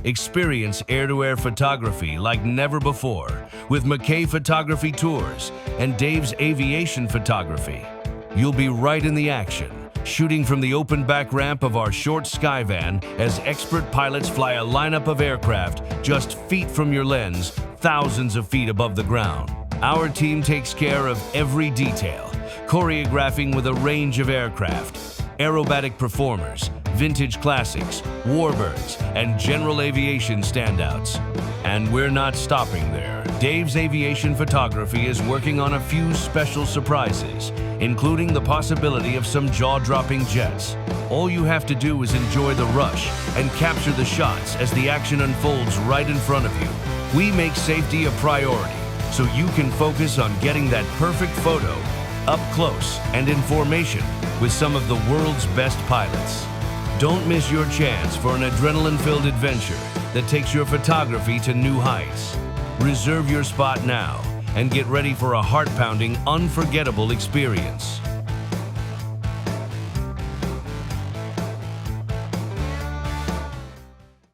Experience air-to-air photography like never before with McKay Photography Tours and Dave's Aviation Photography. You'll be right in the action, shooting from the open back ramp of our short Skyvan as expert pilots fly a lineup of aircraft just feet from your lens, thousands of feet above the ground. Our team takes care of every detail, choreographing with a range of aircraft, aerobatic performers, vintage classics, warbirds, and general aviation standouts. And we're not stopping there. Dave's Aviation Photography is working on a few special surprises, including the possibility of some jaw-dropping jets. All you have to do is enjoy the rush and capture the shots as the action unfolds right in front of you. We make safety a priority, so you can focus on getting that perfect photo up close and in formation with some of the world's best pilots. Don't miss your chance for an adrenaline-filled adventure that takes your photography to new heights. Reserve your spot now and get ready for a heart-pounding, unforgettable experience.